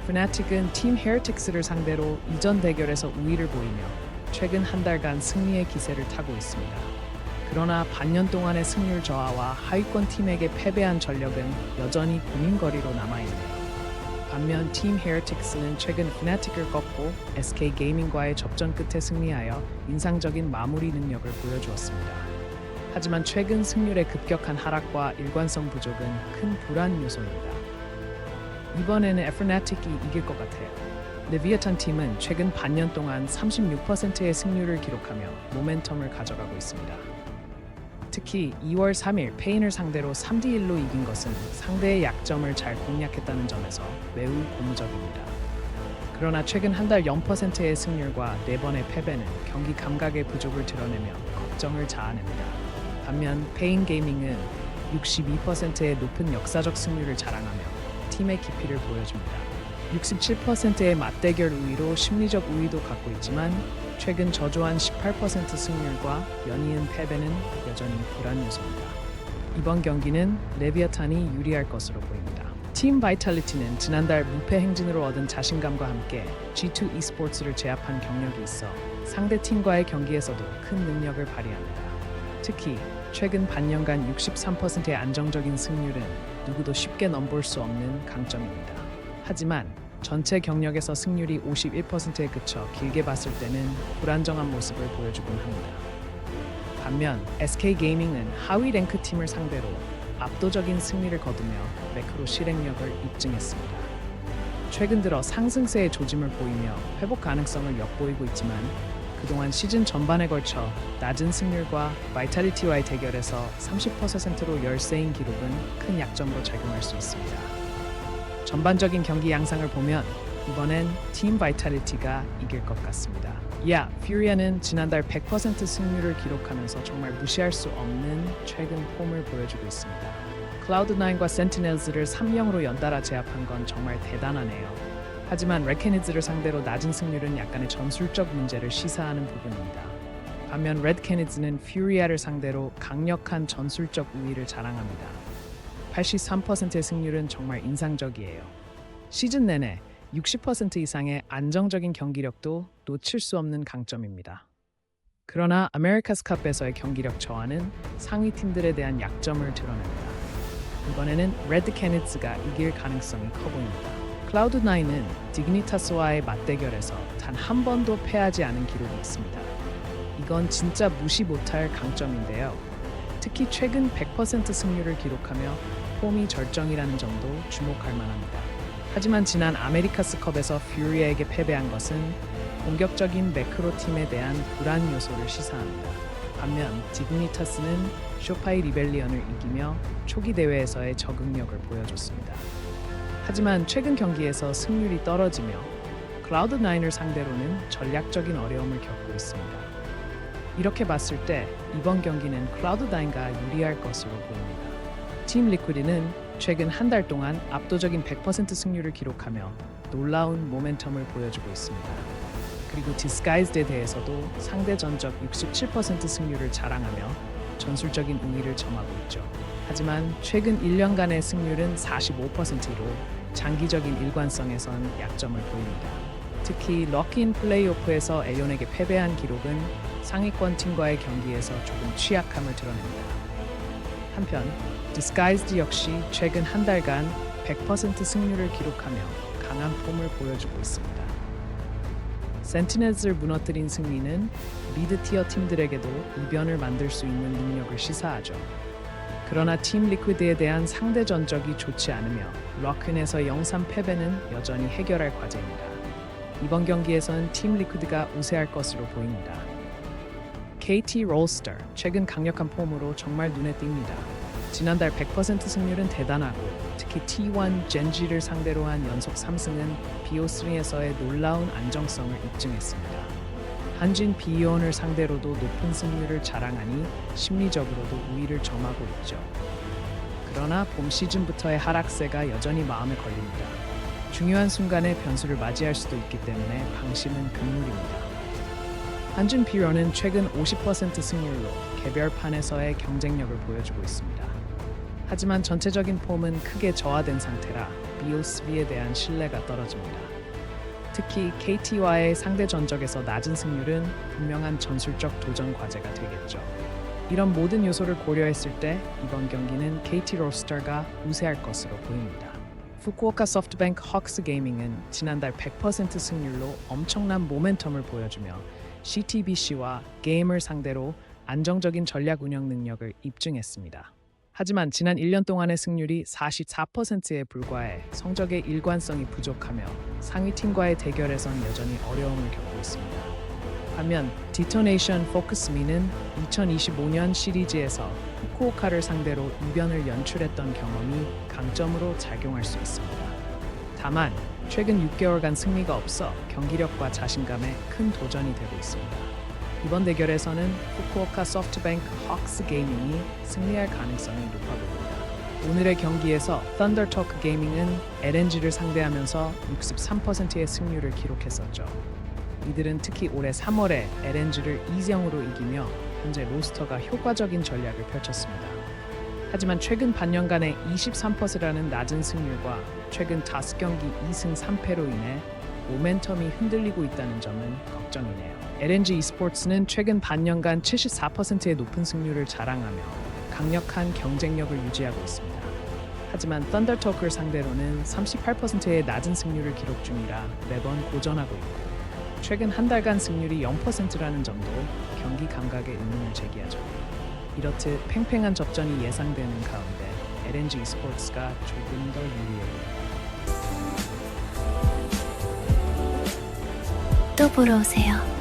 Fnatic은 팀 헤어틱스를 상대로 이전 대결에서 우위를 보이며 최근 한 달간 승리의 기세를 타고 있습니다. 그러나 반년 동안의 승률 저하와 하위권 팀에게 패배한 전력은 여전히 고민거리로 남아있네요. 반면 팀 헤어틱스는 최근 Fnatic을 꺾고 SK게이밍과의 접전 끝에 승리하여 인상적인 마무리 능력을 보여주었습니다. 하지만 최근 승률의 급격한 하락과 일관성 부족은 큰 불안 요소입니다. 이번에는 Fnatic이 이길 것 같아요. 레비아탄 팀은 최근 반년 동안 36%의 승률을 기록하며 모멘텀을 가져가고 있습니다. 특히 2월 3일 페인을 상대로 3대1로 이긴 것은 상대의 약점을 잘 공략했다는 점에서 매우 고무적입니다. 그러나 최근 한 달 0%의 승률과 4번의 패배는 경기 감각의 부족을 드러내며 걱정을 자아냅니다. 반면 페인 게이밍은 62%의 높은 역사적 승률을 자랑하며 팀의 깊이를 보여줍니다. 67%의 맞대결 우위로 심리적 우위도 갖고 있지만 최근 저조한 18% 승률과 연이은 패배는 여전히 불안 요소입니다. 이번 경기는 레비아탄이 유리할 것으로 보입니다. 팀 바이탈리티는 지난달 무패 행진으로 얻은 자신감과 함께 G2 e스포츠를 제압한 경력이 있어 상대 팀과의 경기에서도 큰 능력을 발휘합니다. 특히 최근 반년간 63%의 안정적인 승률은 누구도 쉽게 넘볼 수 없는 강점입니다. 하지만 전체 경력에서 승률이 51%에 그쳐 길게 봤을 때는 불안정한 모습을 보여주곤 합니다. 반면 SK게이밍은 하위 랭크 팀을 상대로 압도적인 승리를 거두며 매크로 실행력을 입증했습니다. 최근 들어 상승세의 조짐을 보이며 회복 가능성을 엿보이고 있지만 그동안 시즌 전반에 걸쳐 낮은 승률과 바이탈리티와의 대결에서 30%로 열세인 기록은 큰 약점으로 작용할 수 있습니다. 전반적인 경기 양상을 보면 이번엔 팀 바이탈리티가 이길 것 같습니다. 퓨리아는 지난달 100% 승률을 기록하면서 정말 무시할 수 없는 최근 폼을 보여주고 있습니다. 클라우드9과 센티넬즈를 3-0으로 연달아 제압한 건 정말 대단하네요. 하지만 레드캐니즈를 상대로 낮은 승률은 약간의 전술적 문제를 시사하는 부분입니다. 반면 레드캐니즈는 퓨리아를 상대로 강력한 전술적 우위를 자랑합니다. 83%의 승률은 정말 인상적이에요. 시즌 내내 60% 이상의 안정적인 경기력도 놓칠 수 없는 강점입니다. 그러나 아메리카스컵에서의 경기력 저하는 상위 팀들에 대한 약점을 드러냅니다. 이번에는 레드캐니즈가 이길 가능성이 커 보입니다. 클라우드9은 디그니타스와의 맞대결에서 단 한 번도 패하지 않은 기록이 있습니다. 이건 진짜 무시 못할 강점인데요. 특히 최근 100% 승률을 기록하며 폼이 절정이라는 점도 주목할 만합니다. 하지만 지난 아메리카스컵에서 퓨리아에게 패배한 것은 공격적인 매크로 팀에 대한 불안 요소를 시사합니다. 반면 디그니타스는 쇼파이 리벨리언을 이기며 초기 대회에서의 적응력을 보여줬습니다. 하지만 최근 경기에서 승률이 떨어지며 클라우드9을 상대로는 전략적인 어려움을 겪고 있습니다. 이렇게 봤을 때 이번 경기는 클라우드9가 유리할 것으로 보입니다. 팀 리퀴드는 최근 한 달 동안 압도적인 100% 승률을 기록하며 놀라운 모멘텀을 보여주고 있습니다. 그리고 디스가이즈드에 대해서도 상대 전적 67% 승률을 자랑하며 전술적인 우위를 점하고 있죠. 하지만 최근 1년간의 승률은 45%로 장기적인 일관성에선 약점을 보입니다. 특히 럭키인 플레이오프에서 에온에게 패배한 기록은 상위권 팀과의 경기에서 조금 취약함을 드러냅니다. 한편 디스가이즈드 역시 최근 한 달간 100% 승률을 기록하며 강한 폼을 보여주고 있습니다. 센티넬즈를 무너뜨린 승리는 미드티어 팀들에게도 이변을 만들 수 있는 능력을 시사하죠. 그러나 팀 리퀴드에 대한 상대 전적이 좋지 않으며 럭킨에서 0-3 패배는 여전히 해결할 과제입니다. 이번 경기에선 팀 리퀴드가 우세할 것으로 보입니다. KT 롤스터, 최근 강력한 폼으로 정말 눈에 띕니다. 지난달 100% 승률은 대단하고 특히 T1 젠지를 상대로 한 연속 3승은 BO3에서의 놀라운 안정성을 입증했습니다. 한진 비이온을 상대로도 높은 승률을 자랑하니 심리적으로도 우위를 점하고 있죠. 그러나 봄 시즌부터의 하락세가 여전히 마음에 걸립니다. 중요한 순간에 변수를 맞이할 수도 있기 때문에 방심은 금물입니다. 한진 비이온은 최근 50% 승률로 개별판에서의 경쟁력을 보여주고 있습니다. 하지만 전체적인 폼은 크게 저하된 상태라 BOSB에 대한 신뢰가 떨어집니다. 특히 KT와의 상대 전적에서 낮은 승률은 분명한 전술적 도전 과제가 되겠죠. 이런 모든 요소를 고려했을 때 이번 경기는 KT 로스터가 우세할 것으로 보입니다. 후쿠오카 소프트뱅크 헉스 게이밍은 지난달 100% 승률로 엄청난 모멘텀을 보여주며 CTBC와 게임을 상대로 안정적인 전략 운영 능력을 입증했습니다. 하지만 지난 1년 동안의 승률이 44%에 불과해 성적의 일관성이 부족하며 상위팀과의 대결에선 여전히 어려움을 겪고 있습니다. 반면 디토네이션 포커스미는 2025년 시리즈에서 후쿠오카를 상대로 이변을 연출했던 경험이 강점으로 작용할 수 있습니다. 다만 최근 6개월간 승리가 없어 경기력과 자신감에 큰 도전이 되고 있습니다. 이번 대결에서는 후쿠오카 소프트뱅크 헉스 게이밍이 승리할 가능성이 높아 보입니다. 오늘의 경기에서 썬더토크 게이밍은 LNG를 상대하면서 63%의 승률을 기록했었죠. 이들은 특히 올해 3월에 LNG를 2-0으로 이기며 현재 로스터가 효과적인 전략을 펼쳤습니다. 하지만 최근 반년간의 23%라는 낮은 승률과 최근 5경기 2승 3패로 인해 모멘텀이 흔들리고 있다는 점은 걱정이네요. LNG e스포츠는 최근 반년간 74%의 높은 승률을 자랑하며 강력한 경쟁력을 유지하고 있습니다. 하지만 썬더토크를 상대로는 38%의 낮은 승률을 기록 중이라 매번 고전하고 있고 최근 한 달간 승률이 0%라는 점도 경기 감각에 의문을 제기하죠. 이렇듯 팽팽한 접전이 예상되는 가운데 LNG e스포츠가 조금 더 유리해요. 또 보러 오세요.